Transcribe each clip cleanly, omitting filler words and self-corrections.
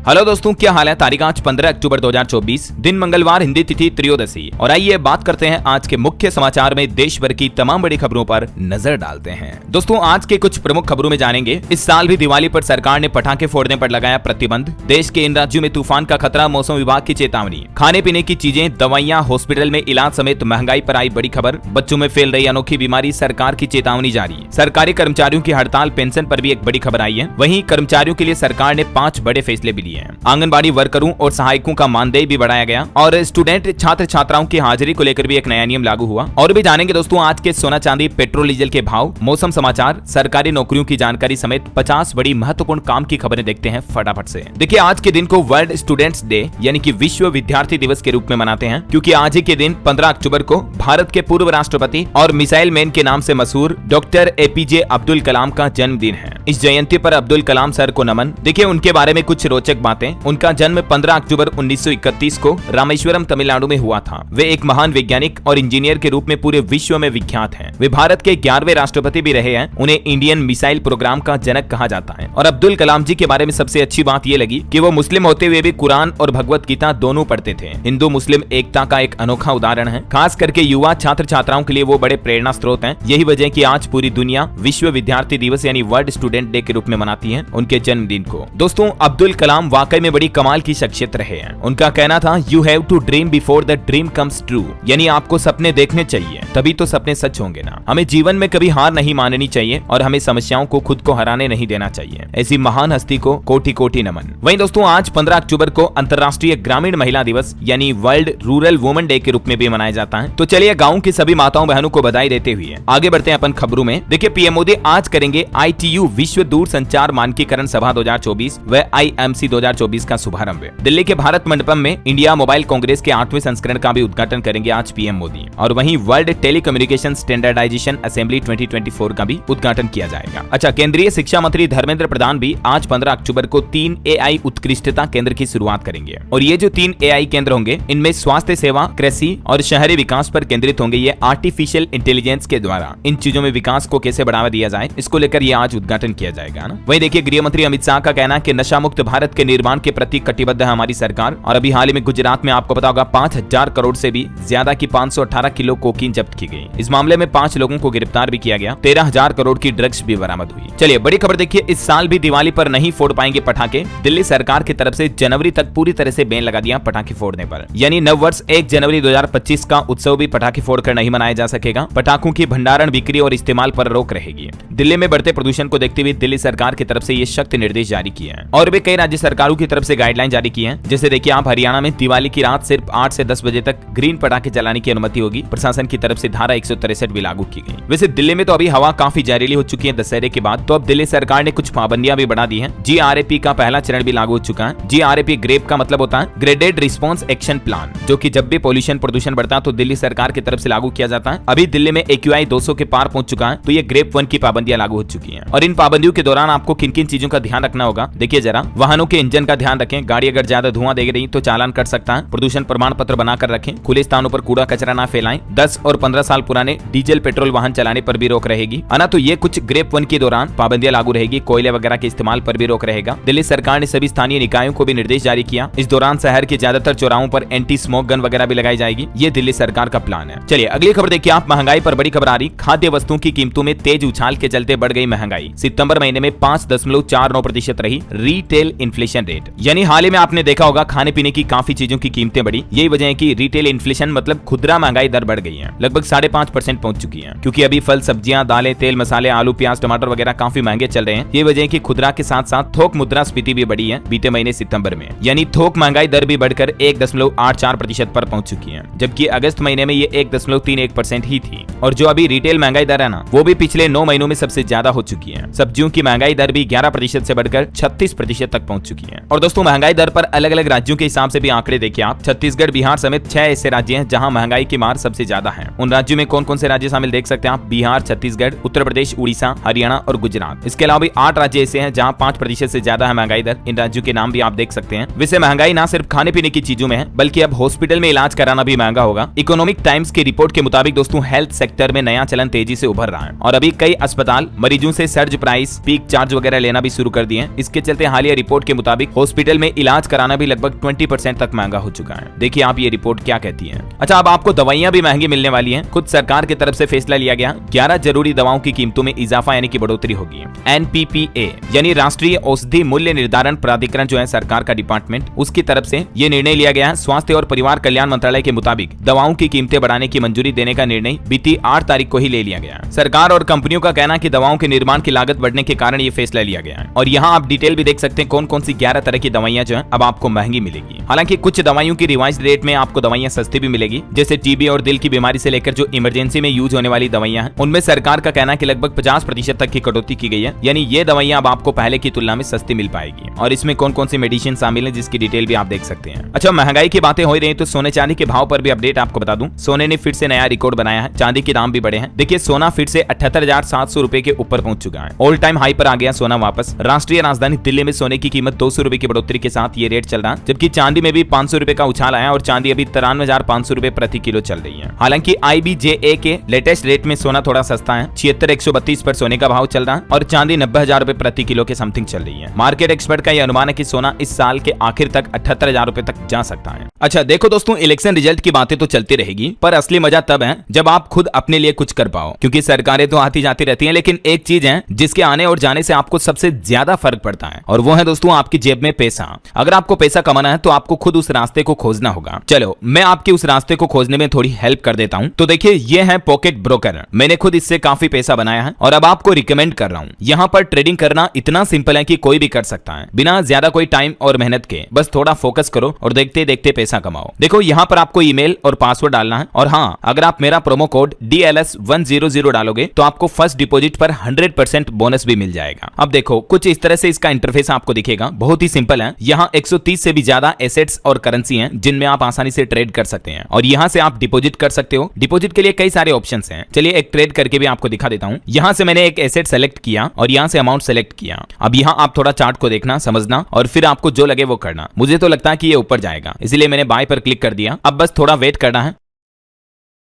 Hello दोस्तों, क्या हाल है। तारीख आज 15 अक्टूबर 2024, दिन मंगलवार, हिंदी तिथि त्रयोदशी। और आइए बात करते हैं आज के मुख्य समाचार में देश भर की तमाम बड़ी खबरों पर नजर डालते हैं। दोस्तों, आज के कुछ प्रमुख खबरों में जानेंगे। इस साल भी दिवाली पर सरकार ने पटाखे फोड़ने पर लगाया प्रतिबंध। देश के इन राज्यों में तूफान का खतरा, मौसम विभाग की चेतावनी। खाने पीने की चीजें, दवाइयां, हॉस्पिटल में इलाज समेत महंगाई पर आई बड़ी खबर। बच्चों में फैल रही अनोखी बीमारी, सरकार की चेतावनी जारी। सरकारी कर्मचारियों की हड़ताल, पेंशन पर भी एक बड़ी खबर आई है। वहीं कर्मचारियों के लिए सरकार ने 5 बड़े फैसले भी लिए हैं। आंगनबाड़ी वर्करों और सहायकों का मानदेय भी बढ़ाया गया और स्टूडेंट छात्र छात्राओं की हाजिरी को लेकर भी एक नया नियम लागू हुआ। और भी जानेंगे दोस्तों आज के सोना चांदी, पेट्रोल डीजल के भाव, मौसम समाचार, सरकारी नौकरियों की जानकारी समेत 50 बड़ी महत्वपूर्ण काम की खबरें देखते हैं फटाफट से। देखिए, आज के दिन को वर्ल्ड स्टूडेंट्स डे यानी कि विश्व विद्यार्थी दिवस के रूप में मनाते हैं, क्योंकि आज ही के दिन 15 अक्टूबर को भारत के पूर्व राष्ट्रपति और मिसाइल मैन के नाम से मशहूर डॉक्टर एपीजे अब्दुल कलाम का जन्मदिन है। इस जयंती पर अब्दुल कलाम सर को नमन। देखिए, उनके बारे में कुछ रोचक बातें। उनका जन्म 15 अक्टूबर 1931 को रामेश्वरम तमिलनाडु में हुआ था। वे एक महान वैज्ञानिक और इंजीनियर के रूप में पूरे विश्व में विख्यात हैं। वे भारत के 11वें राष्ट्रपति भी रहे हैं। उन्हें इंडियन मिसाइल प्रोग्राम का जनक कहा जाता है। और अब्दुल कलाम जी के बारे में सबसे अच्छी बात ये लगी कि वो मुस्लिम होते हुए भी कुरान और भगवत गीता दोनों पढ़ते थे। हिंदू मुस्लिम एकता का एक अनोखा उदाहरण है। खास करके युवा छात्र छात्राओं के लिए वो बड़े प्रेरणा स्रोत हैं। यही वजह है कि आज पूरी दुनिया विश्व विद्यार्थी दिवस यानी वर्ल्ड स्टूडेंट डे के रूप में मनाती है उनके जन्मदिन को। दोस्तों, अब्दुल कलाम वाकई में बड़ी कमाल की शख्सियत रहे हैं। उनका कहना था, you have to dream before the dream comes true, यानी आपको सपने देखने चाहिए, तभी तो सपने सच होंगे ना। हमें जीवन में कभी हार नहीं माननी चाहिए और हमें समस्याओं को खुद को हराने नहीं देना चाहिए। ऐसी महान हस्ती को कोटि कोटि नमन। वहीं दोस्तों, आज 15 अक्टूबर को अंतर्राष्ट्रीय ग्रामीण महिला दिवस यानी वर्ल्ड रूरल वुमेन डे के रूप में भी मनाया जाता है। तो चलिए गाँव की सभी माताओं बहनों को बधाई देते हुए आगे बढ़ते हैं अपन खबरों में। देखिए, पीएम मोदी आज करेंगे ITU विश्व दूरसंचार मानकीकरण सभा 2024 व IMC 2024 का शुभारंभ। दिल्ली के भारत मंडपम में इंडिया मोबाइल कांग्रेस के 8वें संस्करण का भी उद्घाटन करेंगे आज पीएम मोदी। और वहीं वर्ल्ड टेलीकम्युनिकेशन स्टैंडर्डाइजेशन असेंबली 2024 का भी उद्घाटन किया जाएगा। अच्छा, केंद्रीय शिक्षा मंत्री धर्मेंद्र प्रधान भी आज 15 अक्टूबर को 3 AI उत्कृष्टता केंद्र की शुरुआत करेंगे। और ये जो 3 AI केंद्र होंगे, इनमें स्वास्थ्य सेवा, कृषि और शहरी विकास पर केंद्रित होंगे। ये आर्टिफिशियल इंटेलिजेंस के द्वारा इन चीजों में विकास को कैसे बढ़ावा दिया जाए, इसको लेकर ये आज उद्घाटन किया जाएगा ना। वहीं देखिए, गृह मंत्री अमित शाह का कहना है कि नशा मुक्त भारत के निर्माण के प्रति कटिबद्ध है हमारी सरकार। और अभी हाल ही में गुजरात में आपको पता होगा 5000 करोड़ से भी ज्यादा की 518 किलो कोकीन जब्त की गई। इस मामले में 5 लोगों को गिरफ्तार भी किया गया। 13000 करोड़ की ड्रग्स भी बरामद हुई। चलिए, बड़ी खबर देखिए, इस साल भी दिवाली पर नहीं फोड़ पाएंगे पटाखे। दिल्ली सरकार की तरफ से जनवरी तक पूरी तरह से बैन लगा दिया पटाखे फोड़ने पर, यानी नव वर्ष 1 जनवरी 2025 का उत्सव भी पटाखे फोड़कर नहीं मनाया जा सकेगा। पटाखों की भंडारण, बिक्री और इस्तेमाल पर रोक रहेगी। दिल्ली में बढ़ते प्रदूषण को देखते हुए दिल्ली सरकार की तरफ से ये सख्त निर्देश जारी किए हैं। और भी कई राज्य सरकारों की तरफ से गाइडलाइन जारी की है। जैसे देखिए, आप हरियाणा में दिवाली की रात सिर्फ 8 से 10 बजे तक ग्रीन पटाखे जलाने की अनुमति होगी। प्रशासन की तरफ से धारा 163 भी लागू की गई। वैसे दिल्ली में तो अभी हवा काफी जहरीली हो चुकी है दशहरे के बाद, तो अब दिल्ली सरकार ने कुछ पाबंदियां भी बढ़ा दी हैं। GRAP का पहला चरण भी लागू हो चुका है। GRAP ग्रेप का मतलब होता है ग्रेडेड रिस्पॉन्स एक्शन प्लान, जो कि जब भी पॉल्यूशन प्रदूषण बढ़ता है तो दिल्ली सरकार की तरफ से लागू किया जाता है। अभी दिल्ली में AQI 200 के पार पहुंच चुका है, तो ये ग्रेप 1 की पाबंदियां लागू हो चुकी है। और इन पाबंदियों के दौरान आपको किन किन चीजों का ध्यान रखना होगा, देखिए जरा। वाहनों के इंजन का ध्यान रखें। गाड़ी अगर ज्यादा धुआं दे रही तो चालान कट सकता है। प्रदूषण प्रमाण पत्र बनाकर रखें। खुले स्थानों पर कूड़ा कचरा ना फैलाएं। 10 और 15 साल पुराने डीजल पेट्रोल वाहन चलाने पर भी रोक रहेगी, है ना। तो ये कुछ ग्रेप 1 के दौरान पाबंदियां लागू रहेगी। कोयले वगैरह के इस्तेमाल पर भी रोक रहेगा। दिल्ली सरकार ने सभी स्थानीय निकायों को भी निर्देश जारी किया। इस दौरान शहर के ज्यादातर चौराहों पर एंटी स्मोक गन वगैरह भी लगाई जाएगी। ये दिल्ली सरकार का प्लान है। चलिए, अगली खबर देखिए आप। महंगाई पर बड़ी खबर आ रही। खाद्य वस्तुओं की कीमतों में तेज उछाल के चलते बढ़ गई महंगाई। सितंबर महीने में 5.49% रही रिटेल इन्फ्लेशन रेट। यानी हाल ही में आपने देखा होगा खाने पीने की काफी चीजों की कीमतें बढ़ी। यही वजह है कि रिटेल इन्फ्लेशन मतलब खुदरा महंगाई दर बढ़ गई है। लगभग 5.5% पहुंच चुकी है, क्योंकि अभी फल, सब्जियां, दालें, तेल, मसाले, आलू, प्याज, टमाटर वगैरह काफी महंगे चल रहे हैं। ये वजह है कि खुदरा के साथ साथ थोक मुद्रास्फीति भी बढ़ी है बीते महीने सितंबर में। यानी थोक महंगाई दर भी बढ़कर 1.84% पर पहुंच चुकी है, जबकि अगस्त महीने में ये 1.31% ही थी। और जो अभी रिटेल महंगाई दर है ना, वो भी पिछले 9 महीनों में सबसे ज्यादा हो चुकी है। सब्जियों की महंगाई दर भी 11% से बढ़कर 36% तक पहुंच चुकी है। और दोस्तों, महंगाई दर पर अलग अलग राज्यों के हिसाब से भी आंकड़े देखिए आप। छत्तीसगढ़, बिहार समेत 6 ऐसे राज्य हैं जहां महंगाई की मार सबसे ज्यादा है। उन राज्यों में कौन कौन से राज्य शामिल देख सकते हैं आप। बिहार, छत्तीसगढ़, उत्तर प्रदेश, उड़ीसा, हरियाणा और गुजरात। इसके अलावा भी 8 राज्य ऐसे हैं जहां 5% से ज्यादा है महंगाई दर। इन राज्यों के नाम भी आप देख सकते हैं। वैसे महंगाई ना सिर्फ खाने पीने की चीजों में है, बल्कि अब हॉस्पिटल में इलाज कराना भी महंगा होगा। इकोनॉमिक टाइम्स की रिपोर्ट के मुताबिक दोस्तों, हेल्थ सेक्टर में नया चलन तेजी से उभर रहा है और अभी कई अस्पताल मरीजों से सर्ज प्राइस, पीक चार्ज वगैरह लेना भी शुरू कर दिए हैं। इसके चलते हालिया रिपोर्ट के मुताबिक हॉस्पिटल में इलाज कराना भी लगभग 20% तक महंगा हो चुका है। देखिए आप ये रिपोर्ट क्या कहती है। अच्छा, अब आपको दवाइयां भी महंगी मिलने वाली हैं। खुद सरकार की तरफ से फैसला लिया गया, 11 जरूरी दवाओं की कीमतों में इजाफा यानी कि बढ़ोतरी होगी। NPPA यानी राष्ट्रीय औषधि मूल्य निर्धारण प्राधिकरण जो है सरकार का डिपार्टमेंट, उसकी तरफ से ये निर्णय लिया गया है। स्वास्थ्य और परिवार कल्याण मंत्रालय के मुताबिक दवाओं की कीमतें बढ़ाने की मंजूरी देने का निर्णय बीती 8 तारीख को ही ले लिया गया। सरकार और कंपनियों का कहना है कि दवाओं के निर्माण की लागत बढ़ने के कारण ये फैसला लिया गया है। और यहाँ आप डिटेल भी देख सकते हैं कौन कौन सी 11 तरह की दवाइयां जो है अब आपको महंगी मिलेगी। हालांकि कुछ दवाइयों की रिवाइज रेट में आपको दवाइयां सस्ती भी मिलेगी, जैसे टीबी और दिल की बीमारी से लेकर जो इमरजेंसी में यूज होने वाली दवाइयां हैं, उनमें सरकार का कहना है कि लगभग 50% तक की कटौती की गई है। यानी ये दवाइयां अब आपको पहले की तुलना में सस्ती मिल पाएगी। और इसमें कौन कौन सी मेडिसिन शामिल है जिसकी डिटेल भी आप देख सकते हैं। अच्छा, महंगाई की बातें हो रही है तो सोने चांदी के भाव पर भी अपडेट आपको बता दूं। सोने ने फिर से नया रिकॉर्ड बनाया है, चांदी के दाम भी बढ़े हैं। देखिए सोना फिर से 78,700 रुपए के ऊपर पहुंच चुका है। ऑल टाइम हाई पर आ गया सोना वापस। राष्ट्रीय राजधानी दिल्ली में सोने की कीमत 200 रुपए की बढ़ोतरी के साथ ये रेट चल रहा है, जबकि चांदी में भी 500 रुपए का उछाल आया और चांदी अभी 93,500 रुपए प्रति किलो चल रही है। हालांकि IBJA के लेटेस्ट रेट में सोना थोड़ा सस्ता है, 76,132 पर सोने का भाव चल रहा है और चांदी 90,000 रुपए प्रति किलो के समथिंग चल रही है। मार्केट एक्सपर्ट का यह अनुमान है कि सोना इस साल के आखिर तक 78,000 रुपए तक जा सकता है। अच्छा देखो दोस्तों, इलेक्शन रिजल्ट की बातें तो चलती रहेगी, पर असली मजा तब है जब आप खुद अपने लिए कुछ कर पाओ, क्योंकि सरकारें तो आती जाती रहती हैं, लेकिन एक चीज है जिसके आने और जाने से आपको सबसे ज्यादा फर्क पड़ता है, और वो है दोस्तों आपकी जेब में पैसा। अगर आपको पैसा कमाना है तो आपको खुद उस रास्ते को खोजना होगा। चलो मैं आपके उस रास्ते को खोजने में थोड़ी हेल्प कर देता हूं। तो देखिए ये है पॉकेट ब्रोकर। मैंने खुद इससे काफी पैसा बनाया है और अब आपको रिकमेंड कर रहा हूं। यहां पर ट्रेडिंग करना इतना सिंपल है कि कोई भी कर सकता है, बिना ज्यादा कोई टाइम और मेहनत के। बस थोड़ा फोकस करो और देखते देखते पैसा कमाओ। देखो यहां पर आपको ईमेल और पासवर्ड डालना है, और हां अगर आप मेरा प्रोमो कोड DLS100 डालोगे तो आपको फर्स्ट डिपॉजिट पर 100% बोनस भी मिल जाएगा। अब देखो कुछ इस तरह से इसका इंटरफेस आपको दिखेगा, बहुत ही सिंपल है। यहाँ 130 से भी ज्यादा एसेट्स और करेंसी हैं जिनमें आप आसानी से ट्रेड कर सकते हैं, और यहाँ से आप डिपॉजिट कर सकते हो। डिपॉजिट के लिए कई सारे ऑप्शंस हैं। चलिए एक ट्रेड करके भी आपको दिखा देता हूं। यहाँ से मैंने एक एसेट सेलेक्ट किया और यहाँ से अमाउंट सेलेक्ट किया। अब यहाँ आप थोड़ा चार्ट को देखना, समझना और फिर आपको जो लगे वो करना। मुझे तो लगता है कि ये ऊपर जाएगा, इसलिए मैंने बाय पर क्लिक कर दिया। अब बस थोड़ा वेट करना है,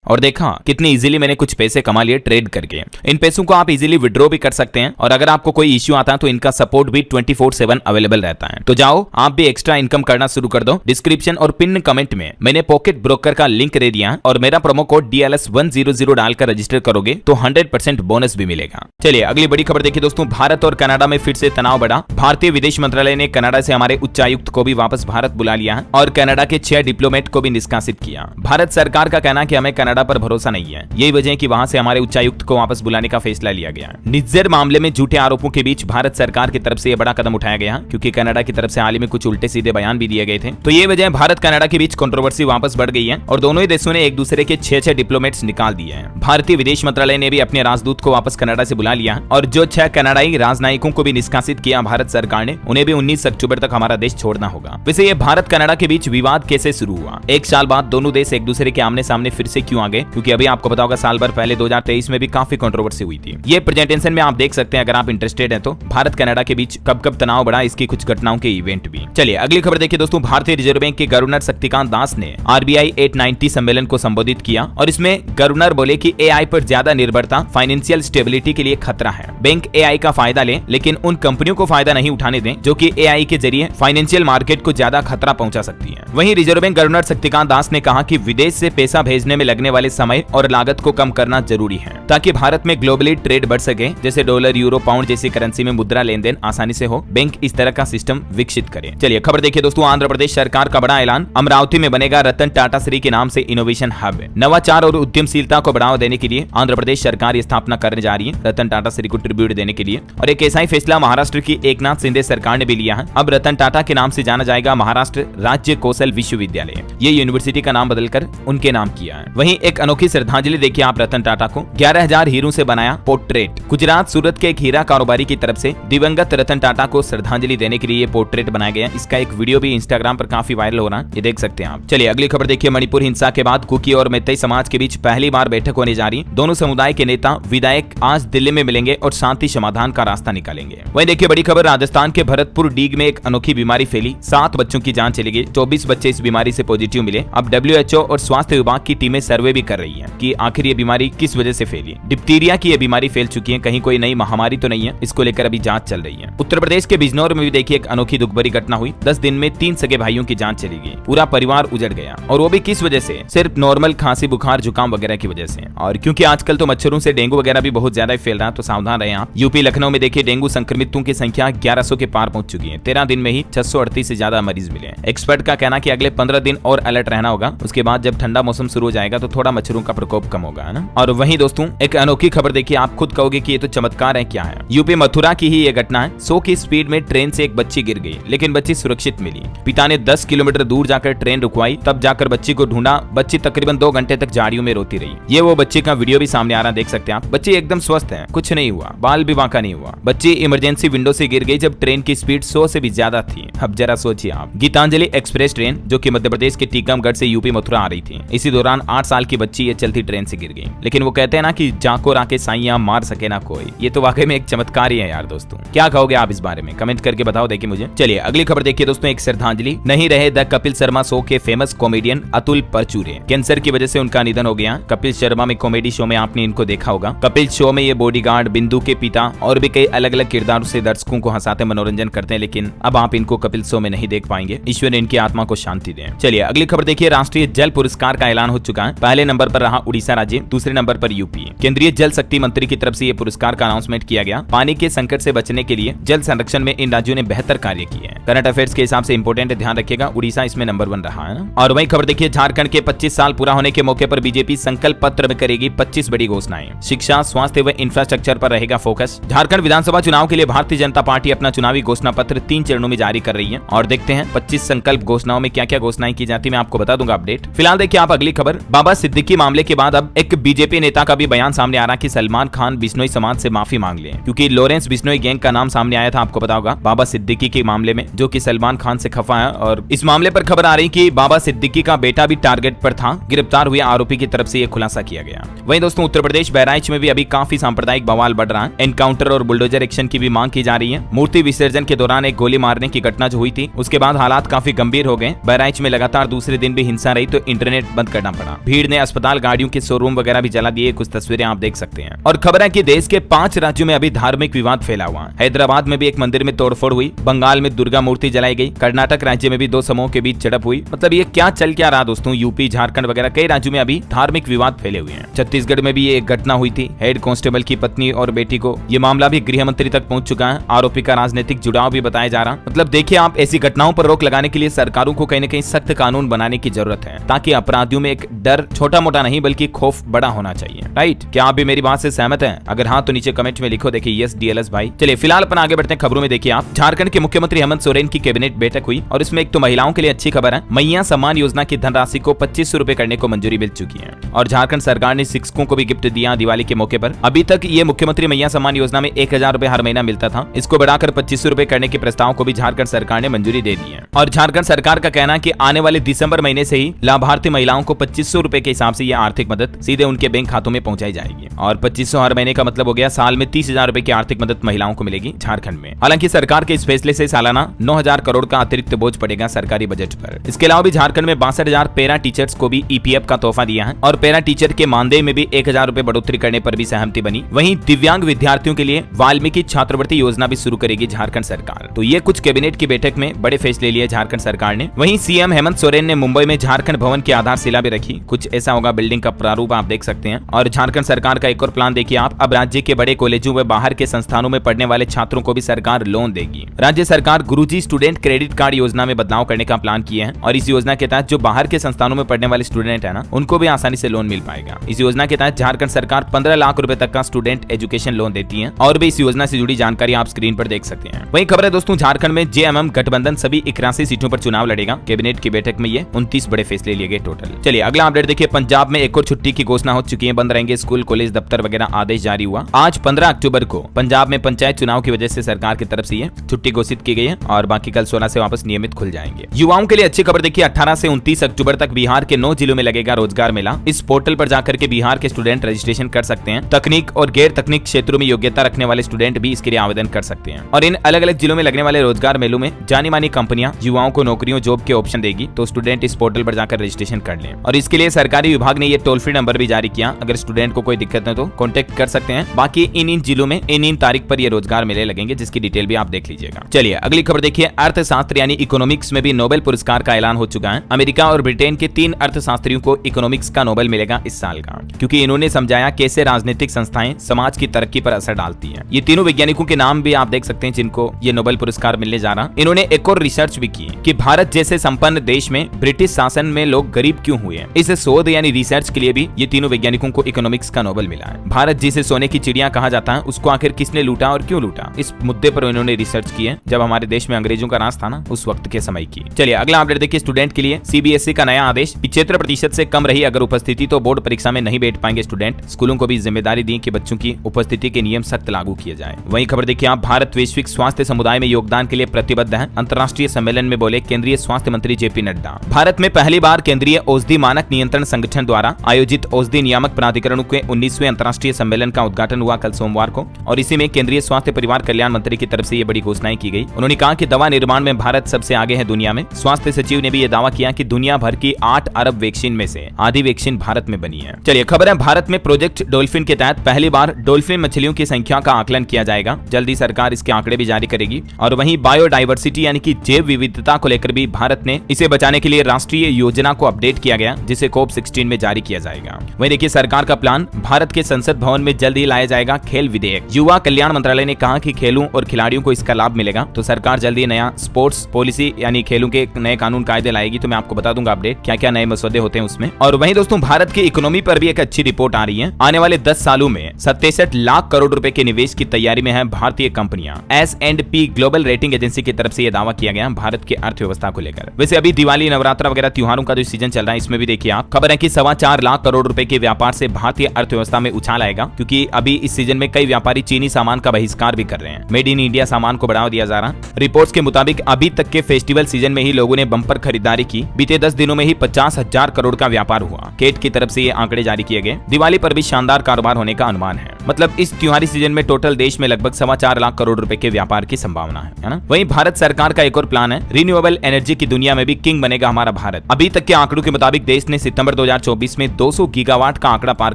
और देखा कितनी इजीली मैंने कुछ पैसे कमा लिए ट्रेड करके। इन पैसों को आप इजीली विड्रॉ भी कर सकते हैं, और अगर आपको कोई इश्यू आता है तो इनका सपोर्ट भी 24/7 अवेलेबल रहता है। तो जाओ आप भी एक्स्ट्रा इनकम करना शुरू कर दो। डिस्क्रिप्शन और पिन कमेंट में मैंने पॉकेट ब्रोकर का लिंक दे दिया, और मेरा प्रोमो कोड DLS100 डालकर रजिस्टर करोगे तो 100% बोनस भी मिलेगा। चलिए अगली बड़ी खबर देखिए दोस्तों। भारत और कनाडा में फिर से तनाव बढ़ा। भारतीय विदेश मंत्रालय ने कनाडा से हमारे उच्चायुक्त को भी वापस भारत बुला लिया है, और कनाडा के 6 डिप्लोमेट को भी निष्कासित किया। भारत सरकार का कहना है कि हमें कनाडा पर भरोसा नहीं है। यही वजह है कि वहां से हमारे उच्चायुक्त को वापस बुलाने का फैसला लिया गया। निज्जर मामले में झूठे आरोपों के बीच भारत सरकार की तरफ से यह बड़ा कदम उठाया गया, क्योंकि कनाडा की तरफ से हाल ही में कुछ उल्टे सीधे बयान भी दिए गए थे। तो ये वजह भारत कनाडा के बीच कंट्रोवर्सी वापस बढ़ गई है, और दोनों ही देशों ने एक दूसरे के 6 डिप्लोमेट्स निकाल दिए हैं। भारतीय विदेश मंत्रालय ने भी अपने राजदूत को वापस कनाडा से बुला लिया, और जो 6 कनाडाई राजनयिकों को भी निष्कासित किया भारत सरकार ने, उन्हें भी 19 अक्टूबर तक हमारा देश छोड़ना होगा। वैसे ये भारत कनाडा के बीच विवाद कैसे शुरू हुआ? एक साल बाद दोनों देश एक दूसरे के आमने सामने फिर से क्यों आ गए? क्योंकि अभी आपको पता होगा साल भर पहले 2023 में भी काफी कंट्रोवर्सी हुई थी। ये प्रेजेंटेशन में आप देख सकते हैं अगर आप इंटरेस्टेड हैं तो। भारत कनाडा के बीच कब कब तनाव बढ़ा, इसकी कुछ घटनाओं के इवेंट भी। चलिए अगली खबर देखिए दोस्तों। भारतीय रिजर्व बैंक के गवर्नर शक्तिकांत दास ने RBI 890 सम्मेलन को संबोधित किया, और इसमें गवर्नर बोले कि AI पर ज्यादा निर्भरता फाइनेंशियल स्टेबिलिटी के लिए खतरा है। बैंक AI का फायदा ले, लेकिन उन कंपनियों को फायदा नहीं उठाने दें जो कि AI के जरिए फाइनेंशियल मार्केट को ज्यादा खतरा पहुंचा सकती है। वहीं reserve bank governor Shaktikanta Das ने कहा कि विदेश से पैसा भेजने में लगने वाले समय और लागत को कम करना जरूरी है, ताकि भारत में ग्लोबली ट्रेड बढ़ सके, जैसे डॉलर, यूरो, पाउंड जैसी करेंसी में मुद्रा लेन देन आसानी से हो। बैंक इस तरह का सिस्टम विकसित करे। चलिए खबर देखिए दोस्तों। आंध्र प्रदेश सरकार का बड़ा ऐलान। अमरावती में बनेगा रतन टाटा श्री के नाम से इनोवेशन हब। नवाचार और उद्यमशीलता को बढ़ावा देने के लिए आंध्र प्रदेश सरकार ये स्थापना करने जा रही है, रतन टाटा श्री को ट्रिब्यूट देने के लिए। और एक ऐसा ही फैसला महाराष्ट्र की एकनाथ शिंदे सरकार ने भी लिया है। अब रतन टाटा के नाम से जाना जाएगा महाराष्ट्र राज्य कौशल विश्वविद्यालय। ये यूनिवर्सिटी का नाम बदलकर उनके नाम किया है। वहीं एक अनोखी श्रद्धांजलि देखिए आप रतन टाटा को। 11,000 हीरों से बनाया पोर्ट्रेट। गुजरात सूरत के एक हीरा कारोबारी की तरफ से दिवंगत रतन टाटा को श्रद्धांजलि देने के लिए ये पोर्ट्रेट बनाया गया। इसका एक वीडियो भी इंस्टाग्राम पर काफी वायरल हो रहा है, ये देख सकते हैं आप। चलिए अगली खबर देखिए। मणिपुर हिंसा के बाद कुकी और मैतेई समाज के बीच पहली बार बैठक होने जा रही। दोनों समुदाय के नेता विधायक आज दिल्ली में मिलेंगे और शांति समाधान का रास्ता निकालेंगे। वहीं देखिए बड़ी खबर। राजस्थान के भरतपुर डीग में एक अनोखी बीमारी फैली। 7 बच्चों की जान चली गई। 24 बच्चे इस बीमारी से पॉजिटिव मिले। अब WHO और स्वास्थ्य विभाग की टीमें सर्वे सर्वे भी कर रही है कि आखिर ये बीमारी किस वजह से फैली। डिप्थीरिया की ये बीमारी फैल चुकी है, कहीं कोई नई महामारी तो नहीं है, इसको लेकर अभी जांच चल रही है। उत्तर प्रदेश के बिजनौर में भी देखिए एक अनोखी दुखभरी घटना हुई। 10 दिन में 3 सगे भाइयों की जान चली गई, पूरा परिवार उजड़ गया, और वो भी किस वजह से? सिर्फ नॉर्मल खांसी बुखार जुकाम वगैरह की वजह से। और क्योंकि आजकल तो मच्छरों से डेंगू वगैरह भी बहुत ज्यादा फैल रहा है, तो सावधान रहें आप। यूपी लखनऊ में देखिए डेंगू संक्रमितों की संख्या 1100 के पार पहुंच चुकी है। 13 दिन में ही 638 से ज्यादा मरीज मिले। एक्सपर्ट का कहना कि अगले 15 दिन और अलर्ट रहना होगा, उसके बाद जब ठंडा मौसम शुरू हो जाएगा तो थोड़ा मच्छरों का प्रकोप कम होगा, है ना। और वहीं दोस्तों एक अनोखी खबर देखिए, आप खुद कहोगे कि ये तो चमत्कार है, क्या है। यूपी मथुरा की ही ये घटना है। 100 की स्पीड में ट्रेन से एक बच्ची गिर गई, लेकिन बच्ची सुरक्षित मिली। पिता ने 10 किलोमीटर दूर जाकर ट्रेन रुकवाई, तब जाकर बच्ची को ढूंढा। बच्ची तकरीबन 2 घंटे तक झाड़ियों में रोती रही। ये वो बच्ची का वीडियो भी सामने आ रहा, देख सकते हैं आप। बच्ची एकदम स्वस्थ है, कुछ नहीं हुआ, बाल भी बांका नहीं हुआ। बच्ची इमरजेंसी विंडो से गिर गई जब ट्रेन की स्पीड 100 से भी ज्यादा थी। अब जरा सोचिए आप। गीतांजलि एक्सप्रेस ट्रेन जो कि मध्य प्रदेश के टीकमगढ़ से यूपी मथुरा आ रही थी, इसी दौरान 8 साल की बच्ची ये चलती ट्रेन से गिर गई। लेकिन वो कहते हैं ना कि जाको राके साइयां मार सके ना कोई, ये तो वाकई में एक चमत्कार ही है यार। दोस्तों क्या कहोगे आप इस बारे में, कमेंट करके बताओ देखिए मुझे। चलिए अगली खबर देखिए दोस्तों, एक श्रद्धांजलि। नहीं रहे द कपिल शर्मा शो के famous comedian Atul Parchure. Cancer की वजह से उनका निधन हो गया। कपिल शर्मा में कॉमेडी शो में आपने इनको देखा होगा। कपिल शो में ये बॉडीगार्ड, बिंदु के पिता और भी कई अलग अलग किरदारों से दर्शकों को हंसाते मनोरंजन करते हैं, लेकिन अब आप इनको कपिल शो में नहीं देख पाएंगे। ईश्वर इनकी आत्मा को शांति दें। चलिए अगली खबर देखिए, राष्ट्रीय जल पुरस्कार का ऐलान हो चुका है। पहले नंबर पर रहा उड़ीसा राज्य, दूसरे नंबर पर यूपी। केंद्रीय जल शक्ति मंत्री की तरफ से ये पुरस्कार का अनाउंसमेंट किया गया। पानी के संकट से बचने के लिए जल संरक्षण में इन राज्यों ने बेहतर कार्य किए हैं। करंट अफेयर्स के हिसाब से इंपोर्टेंट है, ध्यान रखिएगा। उड़ीसा इसमें नंबर 1 रहा है ना। और वही खबर देखिए, झारखंड के 25 साल पूरा होने के मौके पर बीजेपी संकल्प पत्र में करेगी 25 बड़ी घोषणाएं। शिक्षा, स्वास्थ्य व इंफ्रास्ट्रक्चर पर रहेगा फोकस। झारखंड विधानसभा चुनाव के लिए भारतीय जनता पार्टी अपना चुनावी घोषणा पत्र 3 चरणों में जारी कर रही है, और देखते हैं 25 संकल्प घोषणाओं में क्या क्या घोषणाएं की जाती है, मैं आपको बता दूंगा अपडेट। फिलहाल देखिए आप अगली खबर, बाबा सिद्दीकी मामले के बाद अब एक बीजेपी नेता का भी बयान सामने आ रहा कि सलमान खान बिश्नोई समाज से माफी मांग ले, क्योंकि लॉरेंस बिश्नोई गैंग का नाम सामने आया था, आपको पता होगा, बाबा सिद्दीकी के मामले में, जो कि सलमान खान से खफा है। और इस मामले पर खबर आ रही कि बाबा सिद्दीकी का बेटा भी टारगेट पर था। गिरफ्तार हुए आरोपी की तरफ से यह खुलासा किया गया। वहीं दोस्तों उत्तर प्रदेश बहराइच में भी अभी काफी सांप्रदायिक बवाल बढ़ रहा है। एनकाउंटर और बुलडोजर एक्शन की भी मांग की जा रही है। मूर्ति विसर्जन के दौरान एक गोली मारने की घटना जो हुई थी, उसके बाद हालात काफी गंभीर हो गए। बहराइच में लगातार दूसरे दिन भी हिंसा रही तो इंटरनेट बंद करना पड़ा। भीड़ ने अस्पताल, गाड़ियों के शोरूम वगैरह भी जला दिए, कुछ तस्वीरें आप देख सकते हैं। और खबर है कि देश के 5 राज्यों में अभी धार्मिक विवाद फैला हुआ है। हैदराबाद में भी एक मंदिर में तोड़फोड़ हुई, बंगाल में दुर्गा मूर्ति जलाई गई, कर्नाटक राज्य में भी 2 समूहों के बीच झड़प हुई। मतलब ये क्या चल क्या रहा दोस्तों, यूपी, झारखंड वगैरह कई राज्यों में अभी धार्मिक विवाद फैले हुए हैं। छत्तीसगढ़ में भी ये एक घटना हुई थी, हेड कांस्टेबल की पत्नी और बेटी को। ये मामला भी गृह मंत्री तक पहुंच चुका है। आरोपी का राजनीतिक जुड़ाव भी बताया जा रहा। मतलब देखिए आप, ऐसी घटनाओं पर रोक लगाने के लिए सरकारों को कहीं न कहीं सख्त कानून बनाने की जरूरत है, ताकि अपराधियों में एक डर छोटा मोटा नहीं बल्कि खौफ बड़ा होना चाहिए। राइट, क्या आप भी मेरी बात से सहमत हैं? अगर हाँ तो नीचे कमेंट में लिखो, देखिए यस डीएलएस भाई। चलिए फिलहाल अपन आगे बढ़ते हैं खबरों में। देखिए आप, झारखंड के मुख्यमंत्री हेमंत सोरेन की कैबिनेट बैठक हुई, और इसमें एक तो महिलाओं के लिए अच्छी खबर है, मैया सम्मान योजना की धनराशि को 2500 रुपए करने को मंजूरी मिल चुकी है। और झारखंड सरकार ने शिक्षकों को भी गिफ्ट दिया दिवाली के मौके पर। अभी तक ये मुख्यमंत्री मैया सम्मान योजना में 1000 रुपए हर महीना मिलता था, इसको बढ़ाकर 2500 रुपए करने के प्रस्ताव को भी झारखंड सरकार ने मंजूरी दे दी है। और झारखंड सरकार का कहना है कि आने वाले दिसंबर महीने से ही लाभार्थी महिलाओं को 2500 रुपए के हिसाब से यह आर्थिक मदद सीधे उनके बैंक खातों में पहुंचाई जाएगी। और 2500 हर महीने का मतलब हो गया साल में 30,000 रुपए की आर्थिक मदद महिलाओं को मिलेगी झारखंड में। हालांकि सरकार के इस फैसले से सालाना 9000 करोड़ का अतिरिक्त बोझ पड़ेगा सरकारी बजट पर। इसके अलावा भी झारखंड में 62,000 पैरा टीचर्स को भी ईपीएफ का तोहफा दिया है, और पैरा टीचर के मानदेय में भी 1000 रुपए बढ़ोतरी करने पर भी सहमति बनी। वहीं दिव्यांग विद्यार्थियों के लिए वाल्मीकि छात्रवृत्ति योजना भी शुरू करेगी झारखंड सरकार। तो ये कुछ कैबिनेट की बैठक में बड़े फैसले लिए झारखंड सरकार ने। वहीं सीएम हेमंत सोरेन ने मुंबई में झारखंड भवन की आधारशिला भी रखी। कुछ ऐसा होगा बिल्डिंग का प्रारूप, आप देख सकते हैं। और झारखंड सरकार का एक और प्लान देखिए आप, अब राज्य के बड़े कॉलेजों व बाहर के संस्थानों में पढ़ने वाले छात्रों को भी सरकार लोन देगी। राज्य सरकार गुरुजी स्टूडेंट क्रेडिट कार्ड योजना में बदलाव करने का प्लान किया है, और इस योजना के तहत जो बाहर के संस्थानों में पढ़ने वाले स्टूडेंट है ना, उनको भी आसानी से लोन मिल पाएगा। इस योजना के तहत झारखंड सरकार 15 लाख रुपए तक का स्टूडेंट एजुकेशन लोन देती है। और भी इस योजना से जुड़ी जानकारी आप स्क्रीन पर देख सकते हैं। वही खबर है दोस्तों, झारखंड में जेएमएम गठबंधन सभी 81 सीटों पर चुनाव लड़ेगा। कैबिनेट की बैठक में ये 29 बड़े फैसले लिए गए टोटल। चलिए अगला अपडेट देखिए, पंजाब में एक और छुट्टी की घोषणा हो चुकी है। बंद रहेंगे स्कूल, कॉलेज, दफ्तर वगैरह, आदेश जारी हुआ। आज 15 अक्टूबर को पंजाब में पंचायत चुनाव की वजह से सरकार की तरफ से ये छुट्टी घोषित की गई है, और बाकी कल 16 से वापस नियमित खुल जाएंगे। युवाओं के लिए अच्छी खबर देखिए, 18 से 29 अक्टूबर तक बिहार के 9 जिलों में लगेगा रोजगार मेला। इस पोर्टल पर जाकर के बिहार के स्टूडेंट रजिस्ट्रेशन कर सकते हैं। तकनीक और गैर तकनीक क्षेत्रों में योग्यता रखने वाले स्टूडेंट भी इसके लिए आवेदन कर सकते हैं। और इन अलग अलग जिलों में लगने वाले रोजगार मेलों में जानी मानी कंपनियां युवाओं को नौकरियों, जॉब के ऑप्शन देगी, तो स्टूडेंट इस पोर्टल पर जाकर रजिस्ट्रेशन कर लें। और इसके लिए सरकार सरकारी विभाग ने ये टोल फ्री नंबर भी जारी किया, अगर स्टूडेंट को कोई दिक्कत है तो कॉन्टेक्ट कर सकते हैं। बाकी इन जिलों में इन तारीख पर ये रोजगार मेले लगेंगे, जिसकी डिटेल भी आप देख लीजिएगा। चलिए अगली खबर देखिए। अर्थशास्त्र यानी इकोनॉमिक्स में भी नोबेल पुरस्कार का ऐलान हो चुका है। अमेरिका और ब्रिटेन के 3 अर्थशास्त्रियों को इकोनॉमिक्स का नोबेल मिलेगा इस साल का, क्योंकि इन्होंने समझाया कैसे राजनीतिक संस्थाएं समाज की तरक्की पर असर डालती हैं। ये तीनों वैज्ञानिकों के नाम भी आप देख सकते हैं जिनको ये नोबेल पुरस्कार मिलने जा रहा। इन्होंने एक और रिसर्च भी की कि भारत जैसे संपन्न देश में ब्रिटिश शासन में लोग गरीब क्यों हुए। इस शोध यानी रिसर्च के लिए भी ये तीनों वैज्ञानिकों को इकोनॉमिक्स का नोबेल मिला है। भारत जिसे सोने की चिड़िया कहा जाता है, उसको आखिर किसने लूटा और क्यों लूटा, इस मुद्दे पर इन्होंने रिसर्च की है, जब हमारे देश में अंग्रेजों का राज था ना, उस वक्त के समय की। चलिए अगला अपडेट देखिए। स्टूडेंट के लिए सीबीएसई का नया आदेश। 75% से कम रही अगर उपस्थिति तो बोर्ड परीक्षा में नहीं बैठ पाएंगे स्टूडेंट। स्कूलों को भी जिम्मेदारी दी कि बच्चों की उपस्थिति के नियम सख्त लागू किए जाए। वहीं खबर देखिए आप। भारत वैश्विक स्वास्थ्य समुदाय में योगदान के लिए प्रतिबद्ध है, अंतर्राष्ट्रीय सम्मेलन में बोले केंद्रीय स्वास्थ्य मंत्री जेपी नड्डा। भारत में पहली बार केंद्रीय औषधि मानक नियंत्रण संगठन द्वारा आयोजित औषधि नियामक प्राधिकरणों के 19वें अंतर्राष्ट्रीय सम्मेलन का उद्घाटन हुआ कल सोमवार को, और इसी में केंद्रीय स्वास्थ्य परिवार कल्याण मंत्री की तरफ से ये बड़ी घोषणाएं की गई। उन्होंने कहा कि दवा निर्माण में भारत सबसे आगे है दुनिया में। स्वास्थ्य सचिव ने भी ये दावा किया कि दुनिया भर की 8 अरब वैक्सीन में से आधी वैक्सीन भारत में बनी है। चलिए खबर है। भारत में प्रोजेक्ट डॉल्फिन के तहत पहली बार डॉल्फिन मछलियों की संख्या का आकलन किया जाएगा। जल्दी सरकार इसके आंकड़े भी जारी करेगी। और वहीं बायोडाइवर्सिटी यानी कि जैव विविधता को लेकर भी भारत ने इसे बचाने के लिए राष्ट्रीय योजना को अपडेट किया गया, जिसे COP16 में जारी किया जाएगा। वहीं देखिए सरकार का प्लान। भारत के संसद भवन में जल्द ही लाया जाएगा खेल विधेयक। युवा कल्याण मंत्रालय ने कहा कि खेलों और खिलाड़ियों को इसका लाभ मिलेगा, तो सरकार जल्द ही नया स्पोर्ट्स पॉलिसी यानी खेलों के नए कानून कायदे लाएगी। तो मैं आपको बता दूंगा अपडेट क्या क्या नए मसौदे होते हैं उसमें। और वहीं दोस्तों भारत की इकोनॉमी पर भी एक अच्छी रिपोर्ट आ रही है। आने वाले 10 सालों में 67 लाख करोड़ रुपए के निवेश की तैयारी में है भारतीय कंपनियां। S&P ग्लोबल रेटिंग एजेंसी की तरफ से यह दावा किया गया भारत की अर्थव्यवस्था को लेकर। वैसे अभी दिवाली नवरात्र वगैरह त्योहारों का जो सीजन चल रहा है, इसमें भी देखिए आप खबर है कि 4.25 लाख करोड़ रुपए के व्यापार से भारतीय अर्थव्यवस्था में उछाल आएगा, क्योंकि अभी इस सीजन में कई व्यापारी चीनी सामान का बहिष्कार भी कर रहे हैं। मेड इन इंडिया सामान को बढ़ावा दिया जा रहा। रिपोर्ट्स के मुताबिक अभी तक के फेस्टिवल सीजन में ही लोगों ने बम्पर खरीदारी की। बीते 10 दिनों में ही 50,000 करोड़ का व्यापार हुआ। केट की तरफ से ये आंकड़े जारी किए गए। दिवाली पर भी शानदार कारोबार होने का अनुमान है। मतलब इस त्योहारी सीजन में टोटल देश में लगभग 4.25 लाख करोड़ रुपए के व्यापार की संभावना है ना। वहीं भारत सरकार का एक और प्लान है। रिन्यूएबल एनर्जी की दुनिया में भी किंग बनेगा हमारा भारत। अभी तक के आंकड़ों के मुताबिक देश ने सितंबर 2024 में 200 गीगावाट का आंकड़ा पार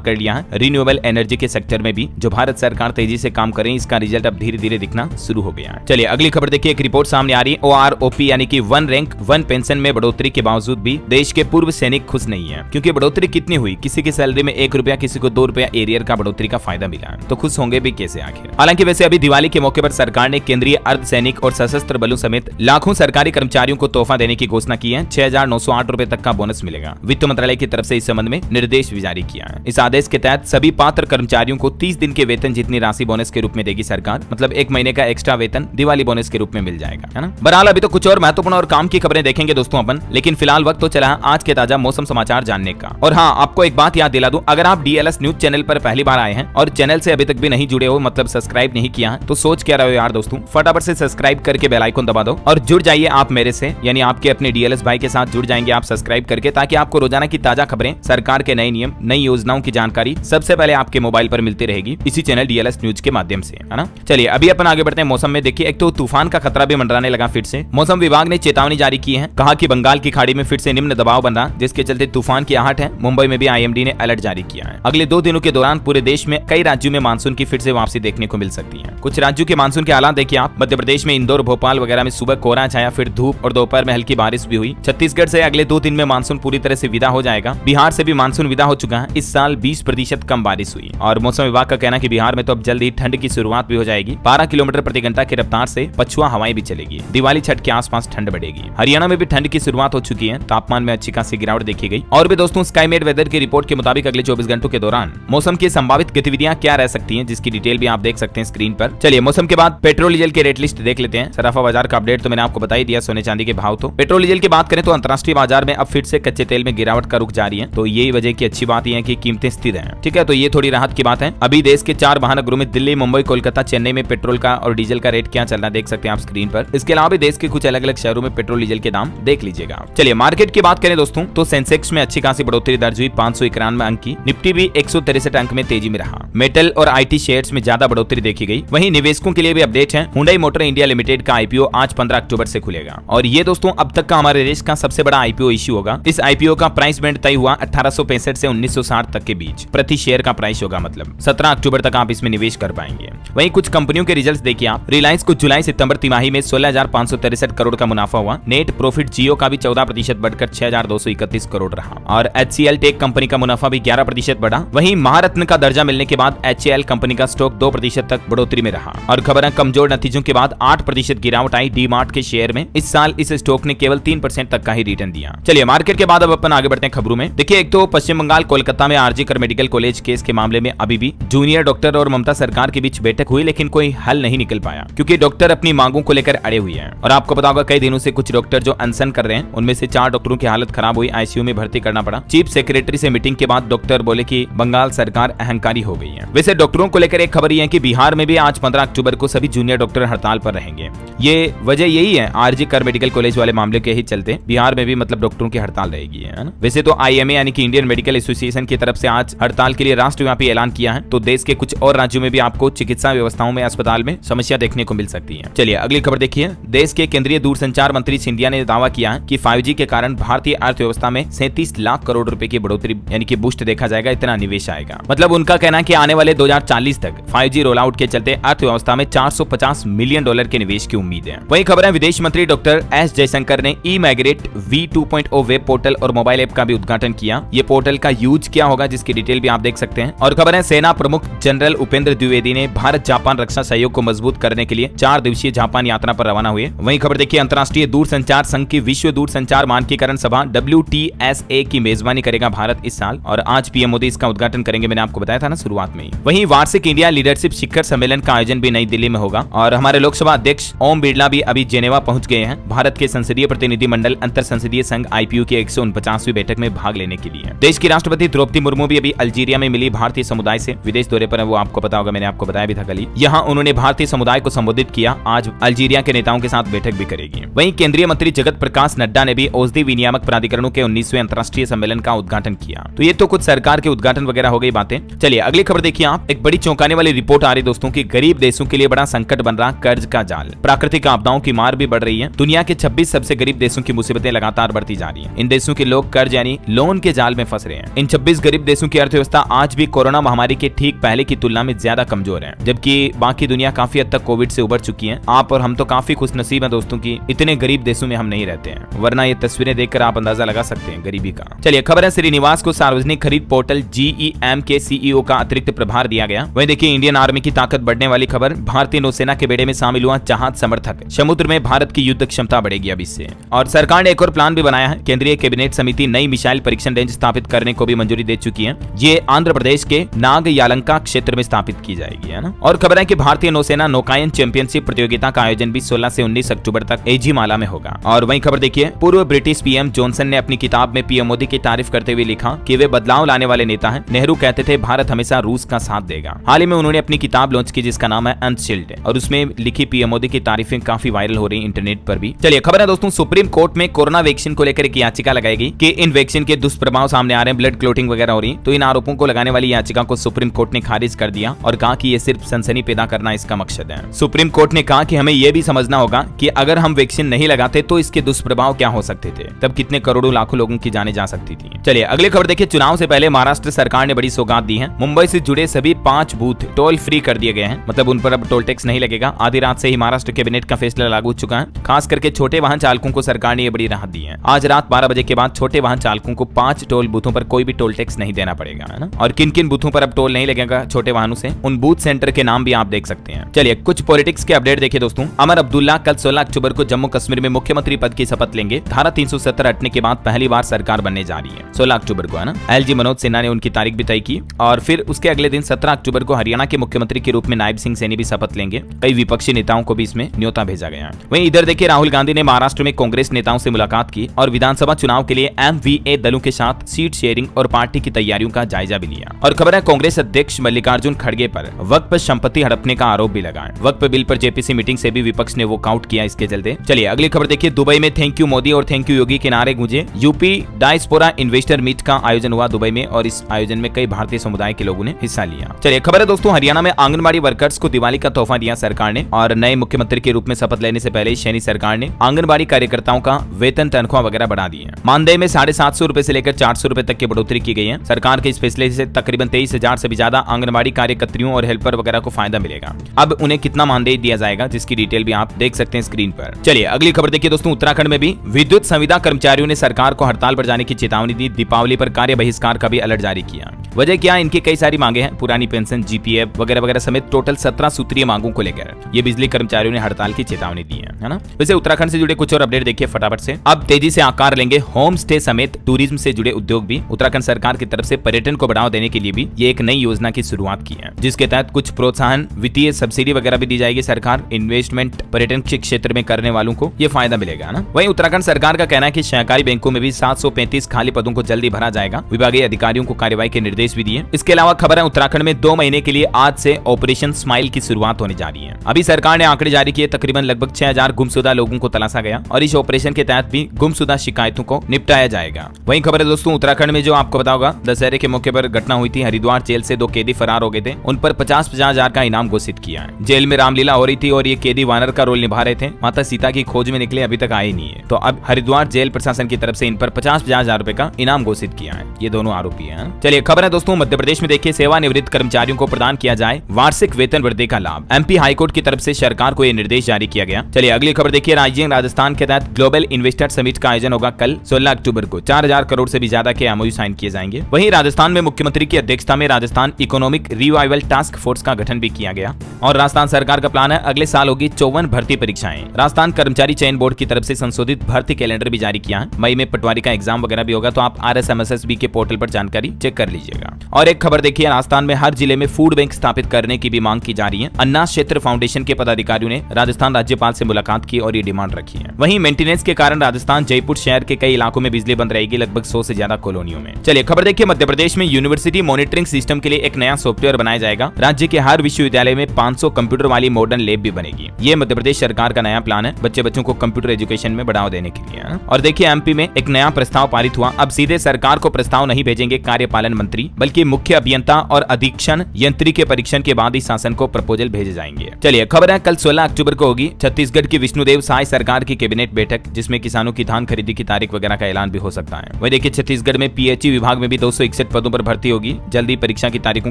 कर लिया है रिन्यूएबल एनर्जी के सेक्टर में भी। जो भारत सरकार तेजी से काम कर रही है, इसका रिजल्ट अब धीरे धीरे दिखना शुरू हो गया है। चलिए अगली खबर देखिए। एक रिपोर्ट सामने आ रही है। OROP यानी कि 1 रैंक 1 पेंशन में बढ़ोतरी के बावजूद भी देश के पूर्व सैनिक खुश नहीं है, क्योंकि बढ़ोतरी कितनी हुई, किसी की सैलरी में 1 रुपया, किसी को 2 रुपया एरियर का बढ़ोतरी का फायदा मिला है, तो खुश होंगे भी कैसे आखिर। हालांकि वैसे अभी दिवाली के मौके पर सरकार ने केंद्रीय अर्धसैनिक और सशस्त्र बलों समेत लाखों सरकारी कर्मचारियों को तोहफा देने की घोषणा की है। 6,908 रुपए तक का बोनस मिलेगा। वित्त मंत्रालय की तरफ से इस संबंध में निर्देश भी जारी किया है। इस आदेश के तहत सभी पात्र कर्मचारियों को 30 दिन के वेतन जितनी राशि बोनस के रूप में देगी सरकार। मतलब 1 महीने का एक्स्ट्रा वेतन दिवाली बोनस के रूप में मिल जाएगा, है ना। बहरहाल अभी तो कुछ और महत्वपूर्ण और काम की खबरें देखेंगे दोस्तों अपन, लेकिन फिलहाल वक्त तो चला है आज के ताजा मौसम समाचार जानने का। और हाँ, आपको एक बात याद दिला दूं, अगर आप DLS न्यूज चैनल पर पहली बार आए हैं और चैनल से अभी तक भी नहीं जुड़े हो, मतलब सब्सक्राइब नहीं किया है, तो सोच क्या रहे हो यार दोस्तों, फटाफट से सब्सक्राइब करके बेल आइकन दबा दो और जुड़ जाइए आप मेरे से, यानी आपके अपने DLS भाई के साथ जुड़ जाएंगे आप सब्सक्राइब करके, ताकि आपको रोजाना की ताजा खबरें, सरकार के नए नियम, नई योजनाओं की जानकारी सबसे पहले आपके मोबाइल पर मिलती रहेगी इसी चैनल DLS न्यूज के माध्यम से, है ना। चलिए अभी अपन आगे बढ़ते हैं। मौसम में देखिए, एक तो तूफान का खतरा भी मंडराने लगा फिर से। मौसम विभाग ने चेतावनी जारी की है। कहा कि बंगाल की खाड़ी में फिर से निम्न दबाव बन रहा, जिसके चलते तूफान की आहट है। मुंबई में भी IMD ने अलर्ट जारी किया है। अगले 2 दिनों के दौरान पूरे देश में कई राज्यों में मानसून की फिर से वापसी देखने को मिल सकती है। कुछ राज्यों के मानसून के हालात देखिए आप। मध्य प्रदेश में इंदौर, भोपाल वगैरह में सुबह कोहरा छाया, फिर धूप और दोपहर में हल्की बारिश भी हुई। छत्तीसगढ़ से अगले 2 दिन में मानसून पूरी तरह से विदा हो जाएगा। बिहार से भी मानसून विदा हो चुका है। इस साल 20% कम बारिश हुई। और मौसम विभाग का कहना है कि बिहार में तो अब जल्द ही ठंड की शुरुआत भी हो जाएगी। 12 किलोमीटर प्रति घंटा की रफ्तार से पछुआ हवाएं भी चलेगी। दिवाली छठ के आसपास ठंड बढ़ेगी। हरियाणा में भी ठंड की शुरुआत हो चुकी है। तापमान में अच्छी खासी गिरावट देखी गई। और भी दोस्तों, स्काईमेट वेदर की रिपोर्ट के मुताबिक अगले 24 घंटों के दौरान मौसम की संभावित गतिविधियां क्या रह सकती हैं, जिसकी डिटेल भी आप देख सकते हैं स्क्रीन पर। चलिए मौसम के बाद पेट्रोल डीजल के रेट लिस्ट देख लेते हैं। सराफा बाजार का अपडेट तो मैंने आपको बता ही दिया। सोने चांदी के भाव तो पेट्रोल डीजल की बात करें तो अंतरराष्ट्रीय बाजार में अब फिर से कच्चे तेल में गिरावट का रुख जारी है। तो यही वजह की अच्छी बात यह है कि कीमतें स्थिर हैं। ठीक है, तो ये थोड़ी राहत की बात है। अभी देश के 4 महानगरों में दिल्ली, मुंबई, कोलकाता, चेन्नई में पेट्रोल का और डीजल का रेट क्या चल रहा है देख सकते हैं आप स्क्रीन पर। इसके अलावा भी देश के कुछ अलग अलग शहरों में पेट्रोल डीजल के दाम देख लीजिएगा। चलिए मार्केट की बात करें दोस्तों तो सेंसेक्स में अच्छी खासी बढ़ोतरी दर्ज हुई 591 अंक की। निफ्टी भी 163 अंक में तेजी में रहा। मेटल रिटेल और आईटी शेयर्स में ज्यादा बढ़ोतरी देखी गई। वहीं निवेशकों के लिए भी अपडेट है। हुंडई मोटर इंडिया लिमिटेड का आईपीओ आज 15 अक्टूबर से खुलेगा और ये दोस्तों अब तक का हमारे देश का सबसे बड़ा आईपीओ इश्यू होगा। इस आईपीओ का प्राइस बैंड तय हुआ 1865 से 1960 तक के बीच प्रति शेयर का प्राइस होगा, मतलब 17 अक्टूबर तक आप इसमें निवेश कर पाएंगे। वहीं कुछ कंपनियों के रिजल्ट्स देखिए आप। रिलायंस को जुलाई सितंबर तिमाही में 16,563 करोड़ का मुनाफा हुआ। नेट प्रॉफिट जियो का भी 14% बढ़कर 6,231 करोड़ रहा और HCL टेक कंपनी का मुनाफा भी 11% बढ़ा। वहीं महारत्न का दर्जा मिलने के बाद HAL कंपनी का स्टॉक 2% तक बढ़ोतरी में रहा और खबर कमजोर नतीजों के बाद 8% गिरावट आई डी मार्ट के शेयर में। इस साल इस स्टॉक ने केवल 3% तक का ही रिटर्न दिया। चलिए मार्केट के बाद अब अपन आगे बढ़ते हैं खबरों में। देखिए एक तो पश्चिम बंगाल कोलकाता में आरजी कर मेडिकल कॉलेज केस के मामले में अभी भी जूनियर डॉक्टर और ममता सरकार के बीच बैठक हुई, लेकिन कोई हल नहीं निकल पाया क्योंकि डॉक्टर अपनी मांगों को लेकर अड़े हुए हैं। और आपको पता होगा कई दिनों से कुछ डॉक्टर जो अनशन कर रहे हैं, उनमें से 4 डॉक्टरों की हालत खराब हुई, आईसीयू में भर्ती करना पड़ा। चीफ सेक्रेटरी से मीटिंग के बाद डॉक्टर बोले कि बंगाल सरकार अहंकारी हो गई है। वैसे डॉक्टरों को लेकर एक खबर यह है कि बिहार में भी आज 15 अक्टूबर को सभी जूनियर डॉक्टर हड़ताल पर रहेंगे। ये वजह यही है, आरजी कर मेडिकल कॉलेज वाले मामले के ही चलते बिहार में भी मतलब डॉक्टरों की हड़ताल रहेगी, है ना। वैसे तो IMA यानी कि इंडियन मेडिकल एसोसिएशन की तरफ से आज हड़ताल के लिए राष्ट्रव्यापी ऐलान किया है, तो देश के कुछ और राज्यों में भी आपको चिकित्सा व्यवस्थाओं में अस्पताल में समस्या देखने को मिल सकती है। चलिए अगली खबर देखिए। देश के केंद्रीय दूरसंचार मंत्री सिंधिया ने दावा किया है कि 5G के कारण भारतीय अर्थव्यवस्था में 37 लाख करोड़ रुपए की बढ़ोतरी यानी कि बूस्ट देखा जाएगा, इतना निवेश आएगा। मतलब उनका कहना है कि आने वाले 2040 तक 5G रोल आउट के चलते अर्थव्यवस्था में $450 मिलियन के निवेश की उम्मीद है। वही खबर है विदेश मंत्री डॉक्टर एस जयशंकर ने ई-माइग्रेट V2.0 वेब पोर्टल और मोबाइल ऐप का भी उद्घाटन किया। ये पोर्टल का यूज क्या होगा जिसकी डिटेल भी आप देख सकते हैं। और खबर है सेना प्रमुख जनरल उपेंद्र द्विवेदी ने भारत जापान रक्षा सहयोग को मजबूत करने के लिए 4 दिवसीय जापान यात्रा पर रवाना हुए। वहीं खबर देखिए अंतर्राष्ट्रीय दूरसंचार संघ की विश्व दूरसंचार मानकीकरण सभा WTSA की मेजबानी करेगा भारत इस साल और आज पीएम मोदी इसका उद्घाटन करेंगे, मैंने आपको बताया था ना शुरुआत में ही। वहीं वार्षिक इंडिया लीडरशिप शिखर सम्मेलन का आयोजन भी नई दिल्ली में होगा और हमारे लोकसभा अध्यक्ष ओम बिरला भी अभी जेनेवा पहुंच गए हैं भारत के संसदीय प्रतिनिधिमंडल अंतर संसदीय संघ IPU की 149वीं बैठक में भाग लेने के लिए। देश की राष्ट्रपति द्रौपदी मुर्मू भी अभी अल्जीरिया में मिली भारतीय समुदाय से, विदेश दौरे पर है, वो आपको पता होगा, मैंने आपको बताया भी था कल ही। यहाँ उन्होंने भारतीय समुदाय को संबोधित किया। आज अल्जीरिया के नेताओं के साथ बैठक भी करेगी। वहीं केंद्रीय मंत्री जगत प्रकाश नड्डा ने भी औषधि विनियामक प्राधिकरणों के 19वें अंतर्राष्ट्रीय सम्मेलन का उद्घाटन किया। तो ये तो कुछ सरकार के उद्घाटन वगैरह हो गई बातें। चलिए अगली खबर देखिए आप। एक बड़ी चौंकाने वाली रिपोर्ट आ रही दोस्तों की गरीब देशों के लिए बड़ा संकट बन रहा कर्ज का जाल। प्राकृतिक आपदाओं की मार भी बढ़ रही है। दुनिया के 26 सबसे गरीब देशों की मुसीबतें लगातार बढ़ती जा रही हैं। इन देशों के लोग कर्ज यानी लोन के जाल में फंस रहे हैं। इन 26 गरीब देशों की अर्थव्यवस्था आज भी कोरोना महामारी के ठीक पहले की तुलना में ज्यादा कमजोर है, जबकि बाकी दुनिया काफी हद तक कोविड से उबर चुकी है। आप और हम तो काफी खुशनसीब हैं दोस्तों की इतने गरीब देशों में हम नहीं रहते हैं, वरना ये तस्वीरें देखकर आप अंदाजा लगा सकते हैं गरीबी का। चलिए खबर है श्रीनिवास को सार्वजनिक खरीद पोर्टल GEM के CEO का अतिरिक्त प्रभार दिया गया। वहीं देखिए इंडियन आर्मी की ताकत बढ़ने वाली खबर। भारतीय नौसेना के बेड़े में शामिल हुआ जहाज समर्थक। समुद्र में भारत की युद्ध क्षमता बढ़ेगी अब इससे। और सरकार ने एक और प्लान भी बनाया है। केंद्रीय कैबिनेट समिति नई मिसाइल परीक्षण रेंज स्थापित करने को भी मंजूरी दे चुकी है। ये आंध्र प्रदेश के नागयालंका क्षेत्र में स्थापित की जाएगी, है ना। और खबर है कि भारतीय नौसेना नौकायन चैंपियनशिप प्रतियोगिता का आयोजन भी 16 से 19 अक्टूबर तक एजीमाला में होगा। और वहीं खबर देखिए पूर्व ब्रिटिश PM जॉनसन ने अपनी किताब में PM मोदी की तारीफ करते हुए लिखा कि वे बदलाव लाने वाले नेता हैं। नेहरू कहते थे भारत हमेशा रूस का साथ देगा। हाल ही में उन्होंने अपनी किताब लॉन्च की जिसका नाम है अनशील्ड और उसमें लिखी PM मोदी की तारीफें काफी वायरल हो रही इंटरनेट पर भी। चलिए खबर है दोस्तों सुप्रीम कोर्ट में कोरोना वैक्सीन को लेकर एक याचिका लगाएगी कि इन वैक्सीन के दुष्प्रभाव सामने आ रहे हैं, ब्लड क्लोटिंग वगैरह हो रही है। तो इन आरोपों को लगाने वाली याचिका को सुप्रीम कोर्ट ने खारिज कर दिया और कहा कि ये सिर्फ सनसनी पैदा करना इसका मकसद है। सुप्रीम कोर्ट ने कहा कि हमें यह भी समझना होगा कि अगर हम वैक्सीन नहीं लगाते तो इसके दुष्प्रभाव क्या हो सकते थे, तब कितने करोड़ों लाखों लोगों की जाने जा सकती थी। चलिए अगली खबर देखिए। चुनाव से पहले महाराष्ट्र सरकार ने बड़ी सौगात दी है। मुंबई से जुड़े सभी 5 बूथ टोल फ्री कर दिए गए हैं, मतलब उन पर अब टोल टैक्स नहीं लगेगा। आधी रात से ही महाराष्ट्र कैबिनेट का फैसला लागू हो चुका है। खास करके छोटे वाहन चालकों को सरकार ने यह बड़ी राहत दी है। आज रात 12 बजे के बाद छोटे वाहन चालकों को 5 टोल बूथों पर कोई भी टोल टैक्स नहीं देना पड़ेगा, है ना। और किन किन बूथों पर अब टोल नहीं लगेगा छोटे वाहनों से, उन बूथ सेंटर के नाम भी आप देख सकते हैं। चलिए कुछ पॉलिटिक्स के अपडेट देखिए दोस्तों। अमर अब्दुल्ला कल 16 अक्टूबर को जम्मू कश्मीर में मुख्यमंत्री पद की शपथ लेंगे। धारा 370 हटने के बाद पहली बार सरकार बनने जा रही है 16 अक्टूबर को, है ना। LG मनोज सिन्हा ने उनकी तारीख भी तय की और फिर उसके अगले दिन 17 अक्टूबर को हरियाणा के मुख्यमंत्री के रूप में नायब सिंह सैनी भी शपथ लेंगे। कई विपक्षी नेताओं को भी इसमें न्योता भेजा गया है। वहीं इधर देखिए राहुल गांधी ने महाराष्ट्र में कांग्रेस नेताओं से मुलाकात की और विधानसभा चुनाव के लिए MVA दलों के साथ सीट शेयरिंग और पार्टी की तैयारियों का जायजा भी लिया। और खबर है कांग्रेस अध्यक्ष मल्लिकार्जुन खड़गे पर वक्फ संपत्ति हड़पने का आरोप भी लगा है। वक्फ बिल पर JPC मीटिंग से भी विपक्ष ने वॉकआउट किया इसके चलते। चलिए अगली खबर देखिए। दुबई में थैंक यू मोदी और थैंक यू योगी के नारे गूंजे। यूपी डायस्पोरा इन्वेस्टर मीट का आयोजन हुआ दुबई में और इस आयोजन में कई भारतीय समुदाय के लोगों ने हिस्सा लिया। चलिए खबर है दोस्तों, हरियाणा में आंगनबाड़ी वर्कर्स को दिवाली का तोहफा दिया सरकार ने और नए मुख्यमंत्री के रूप में शपथ लेने से पहले शनि सरकार ने आंगनबाड़ी कार्यकर्ताओं का वेतन तनख्वाह वगैरह बढ़ा दी है। मानदेय में 750 रुपए से लेकर 400 रुपए तक की बढ़ोतरी की गई है। सरकार के इस फैसले से तकरीबन 23,000 से भी ज्यादा आंगनबाड़ी कार्यकर्तियों और हेल्पर वगैरह को फायदा मिलेगा। अब उन्हें कितना मानदेय दिया जाएगा जिसकी डिटेल भी आप देख सकते हैं स्क्रीन पर। चलिए अगली खबर देखिए दोस्तों, उत्तराखंड में भी विद्युत संविदा कर्मचारियों ने सरकार को हड़ताल पर जाने की चेतावनी दी। दीपावली पर कार्य बहिष्कार का भी अलर्ट जारी किया। वजह क्या, इनकी कई सारी मांगे हैं, पुरानी पेंशन, जीपीएफ वगैरह वगैरह समेत टोटल 17 सूत्रीय मांगों को लेकर ये बिजली कर्मचारियों ने हड़ताल की चेतावनी दी है ना। वैसे उत्तराखंड से जुड़े कुछ और अपडेट देखिए फटाफट से। अब तेजी से आकार लेंगे होम स्टे समेत टूरिज्म से जुड़े उद्योग भी। उत्तराखंड सरकार की तरफ से पर्यटन को बढ़ावा देने के लिए भी ये एक नई योजना की शुरुआत की है, जिसके तहत कुछ प्रोत्साहन, वित्तीय सब्सिडी वगैरह भी दी जाएगी। सरकार इन्वेस्टमेंट पर्यटन के क्षेत्र में करने वालों को ये फायदा मिलेगा ना। वहीं उत्तराखंड सरकार का कहना है कि सहकारी बैंकों में भी 735 खाली पदों को जल्दी भरा जाएगा। विभागीय अधिकारियों को कार्यवाही के निर्देश भी दिए। इसके अलावा खबर है उत्तराखंड में 2 महीने के लिए आज से ऑपरेशन स्माइल की शुरुआत होने जा रही है। अभी सरकार ने आंकड़े जारी किए, तकरीबन लगभग 6000 गुमशुदा लोगों को तलाशा गया और इस ऑपरेशन के तहत भी गुमशुदा शिकायतों को निपटाया जाएगा। वहीं खबर है दोस्तों, उत्तराखंड में जो आपको पता होगा दशहरे के मौके पर घटना हुई थी, हरिद्वार जेल से 2 कैदी फरार हो गए थे। उन पर 50-50 हजार का इनाम घोषित किया है। जेल में रामलीला हो रही थी और ये कैदी वानर का रोल निभा रहे थे। माता सीता की खोज में निकले, अभी तक आए नहीं है। तो अब हरिद्वार जेल प्रशासन की तरफ से इन पर 50-50 हजार रुपए का इनाम घोषित किया है। ये दोनों आरोपी हैं। चलिए खबर है दोस्तों, मध्य प्रदेश में देखिए सेवानिवृत्त कर्मचारियों को प्रदान किया जाए वार्षिक वेतन वृद्धि का लाभ। एमपी हाईकोर्ट की तरफ से सरकार को यह निर्देश जारी किया गया। चलिए अगली खबर देखिए, राजस्थान के तहत ग्लोबल इन्वेस्टर समिट का आयोजन होगा कल 16 अक्टूबर को। 4000 करोड़ से भी ज्यादा के एमओयू साइन किए जाएंगे। वहीं राजस्थान में मुख्यमंत्री की अध्यक्षता में Rajasthan economic revival task force का गठन भी किया गया और राजस्थान सरकार का प्लान है अगले साल होगी 54 भर्ती परीक्षाएं। राजस्थान कर्मचारी चयन बोर्ड की तरफ से संशोधित भर्ती कैलेंडर भी जारी किया है। मई में पटवारी का एग्जाम वगैरह भी होगा, तो आप RSMSSB के पोर्टल पर जानकारी चेक कर लीजिएगा। और एक खबर देखिए, राजस्थान में हर जिले में फूड बैंक स्थापित करने की भी मांग की जा रही है। अन्ना क्षेत्र फाउंडेशन के पदाधिकारियों ने राजस्थान राज्यपाल से मुलाकात की और ये डिमांड रखी है। वहीं मेंटेनेंस के कारण राजस्थान जयपुर शहर के कई इलाकों में बिजली बंद रहेगी, लगभग 100 से ज्यादा कॉलोनियों में। चलिए खबर देखिए, मध्य प्रदेश में यूनिवर्सिटी मॉनिटरिंग सिस्टम के लिए एक नया सॉफ्टवेयर बनाया जाएगा। राज्य के हर विश्वविद्यालय में 500 कंप्यूटर वाली मॉडर्न लैब भी बनेगी। ये मध्य प्रदेश सरकार का नया प्लान है बच्चों को कंप्यूटर एजुकेशन में बढ़ावा देने के लिए। और देखिए एमपी में एक नया प्रस्ताव पारित हुआ। अब सीधे सरकार को प्रस्ताव नहीं भेजेंगे कार्यपालन मंत्री, बल्कि मुख्य अभियंता और अधीक्षण यंत्री के परीक्षण के बाद ही शासन को प्रपोजल भेजे जाएंगे। चलिए खबर है, कल 16 अक्टूबर को होगी छत्तीसगढ़ की विष्णुदेव साय सरकार की कैबिनेट बैठक, जिसमें किसानों की धान खरीदी की तारीख वगैरह का ऐलान भी हो सकता है। वही देखिए छत्तीसगढ़ में PHE विभाग में भी 261 पदों पर भर्ती होगी। जल्दी परीक्षा की तारीखों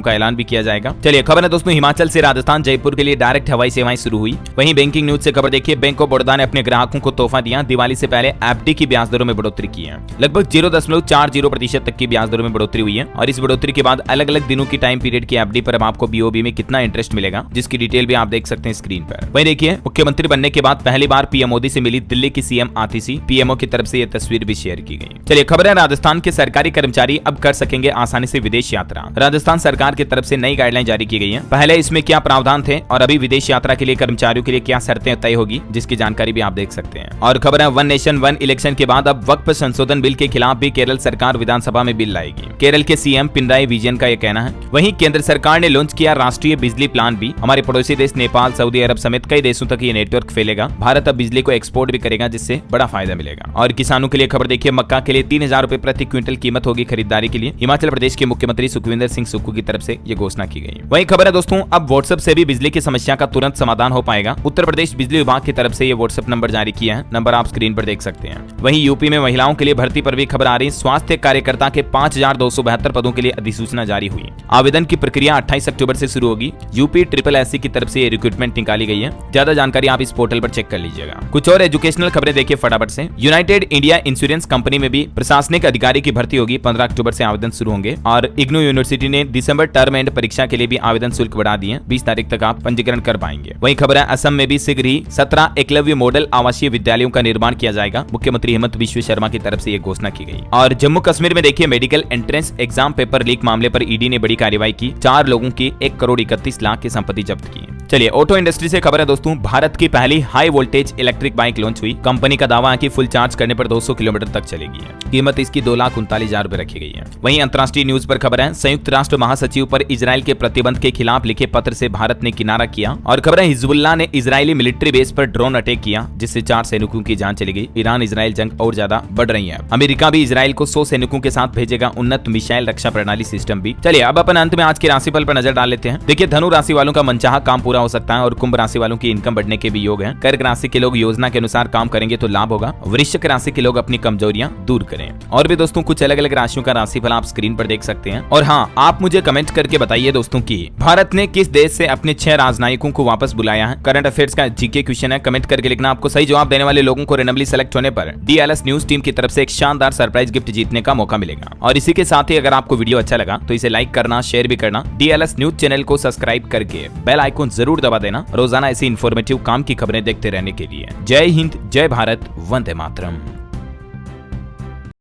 का ऐलान भी किया जाएगा। चलिए खबर है दोस्तों, हिमाचल से राजस्थान जयपुर के लिए डायरेक्ट हवाई सेवाएं शुरू हुई। वहीं बैंकिंग न्यूज से खबर देखिए, बैंक ऑफ बड़ौदा ने अपने ग्राहकों को तोहफा दिया। दिवाली से पहले FD की ब्याज दरों में बढ़ोतरी की है। लगभग 0.40% तक की ब्याज दरों में बढ़ोतरी हुई है और इस बढ़ोतरी के बाद अलग अलग दिनों की टाइम पीरियड की FD पर अब आपको BOB में कितना इंटरेस्ट मिलेगा, जिसकी डिटेल भी आप देख सकते हैं स्क्रीन पर। वहीं देखिए मुख्यमंत्री बनने के बाद पहली बार PM मोदी से मिली दिल्ली की CM आतिशी। PMO की तरफ से यह तस्वीर भी शेयर की गई। चलिए खबर है, राजस्थान के सरकारी कर्मचारी अब कर सकेंगे आसानी से विदेश यात्रा। राजस्थान सरकार की तरफ से नई गाइडलाइन जारी की गई है। पहले इसमें क्या प्रावधान थे और अभी विदेश यात्रा के लिए कर्मचारियों के लिए क्या शर्तें तय होगी, जिसकी जानकारी भी आप देख सकते हैं। और खबर है, वन नेशन वन इलेक्शन के बाद अब वक्फ संशोधन बिल के खिलाफ भी केरल सरकार विधानसभा में बिल लाएगी। केरल के CM पिनराई विजयन का यह कहना है। वहीं केंद्र सरकार ने लॉन्च किया राष्ट्रीय बिजली प्लान भी। हमारे पड़ोसी देश नेपाल, सऊदी अरब समेत कई देशों तक ये नेटवर्क फैलेगा। भारत अब बिजली को एक्सपोर्ट भी करेगा, जिससे बड़ा फायदा मिलेगा। और किसानों के लिए खबर देखिए, मक्का के लिए 3000 रुपए प्रति क्विंटल कीमत होगी खरीदारी के लिए। हिमाचल प्रदेश के मुख्यमंत्री सुखविंदर सिंह सुक्खू की तरफ से ये घोषणा की गई। वहीं खबर है दोस्तों, अब व्हाट्सएप से भी बिजली की समस्या का तुरंत समाधान हो पाएगा। उत्तर प्रदेश बिजली विभाग की तरफ से ये व्हाट्सएप नंबर जारी किया है। नंबर आप स्क्रीन पर देख सकते हैं। वहीं यूपी में महिलाओं के लिए भर्ती पर भी खबर आ रही। स्वास्थ्य कार्यकर्ता के 5272 पदों के लिए अधिसूचना जारी हुई। आवेदन की प्रक्रिया 28 अक्टूबर से शुरू होगी। UPSSC की तरफ से ये रिक्रूटमेंट निकाली गई है। ज्यादा जानकारी आप इस पोर्टल पर चेक कर लीजिएगा। कुछ और एजुकेशनल खबरें देखिए फटाफट से। यूनाइटेड इंडिया इंश्योरेंस कंपनी में भी प्रशासनिक अधिकारी की भर्ती होगी। 15 अक्टूबर से आवेदन शुरू होंगे। और इग्नू यूनिवर्सिटी ने दिसंबर टर्म एंड परीक्षा के लिए भी आवेदन शुल्क बढ़ा दिए। 20 तारीख तक आप पंजीकरण कर पाएंगे। वहीं खबर है, असम में भी शीघ्र ही 17 एकलव्य मॉडल आवासीय विद्यालयों का निर्माण किया जाएगा। मुख्यमंत्री हेमंत बिश्व शर्मा की तरफ से यह घोषणा की गई। और जम्मू कश्मीर में देखिए, medical entrance exam paper leak मामले पर ईडी ने बड़ी कार्रवाई की। 4 लोगों की 1,31,00,000 की संपत्ति जब्त की। चलिए ऑटो इंडस्ट्री से खबर है दोस्तों, भारत की पहली high voltage electric bike launch हुई। कंपनी का दावा है कि फुल चार्ज करने पर 200 किलोमीटर तक चलेगी। कीमत इसकी 2,39,000 रुपए रखी गई है। वहीं अंतर्राष्ट्रीय न्यूज पर खबर है, संयुक्त राष्ट्र महासचिव पर इजराइल के प्रतिबंध के खिलाफ लिखे पत्र से भारत ने किनारा किया। और खबर है, हिजबुल्लाह ने इजरायली मिलिट्री बेस पर ड्रोन अटैक किया, जिससे 4 सैनिकों की जान चली गई। ईरान इजराइल जंग और ज्यादा बढ़ रही है। अमेरिका भी इजराइल को 100 सैनिकों के साथ भेजेगा उन्नत मिसाइल रक्षा प्रणाली सिस्टम भी। चलिए अब अपन अंत में आज के राशिफल पर नजर डाल लेते हैं। देखिए, धनु राशि वालों का मनचाहा काम पूरा हो सकता है और कुंभ राशि वालों की इनकम बढ़ने के भी योग हैं। कर्क राशि के लोग योजना के अनुसार काम करेंगे तो लाभ होगा। वृश्चिक राशि के लोग अपनी कमजोरियां दूर करें। और भी दोस्तों कुछ अलग अलग राशियों का राशिफल आप स्क्रीन पर देख सकते हैं। और हाँ, आप मुझे कमेंट करके बताइए दोस्तों की भारत ने किस देश से अपने 6 राजनयिकों को वापस बुलाया है। करंट अफेयर्स का जीके क्वेश्चन है, कमेंट करके लिखना। आपको सही जवाब देने वाले लोगों को रेंडमली सेलेक्ट होने पर DLS न्यूज टीम की तरफ से एक शानदार सरप्राइज गिफ्ट जीतने का मौका मिलेगा। और इसी के साथ ही अगर आपको वीडियो अच्छा लगा तो इसे लाइक करना, शेयर भी करना। DLS न्यूज चैनल को सब्सक्राइब करके बेल आइकन जरूर दबा देना, रोजाना ऐसी इंफॉर्मेटिव काम की खबरें देखते रहने के लिए। जय हिंद, जय भारत, वंदे मातरम।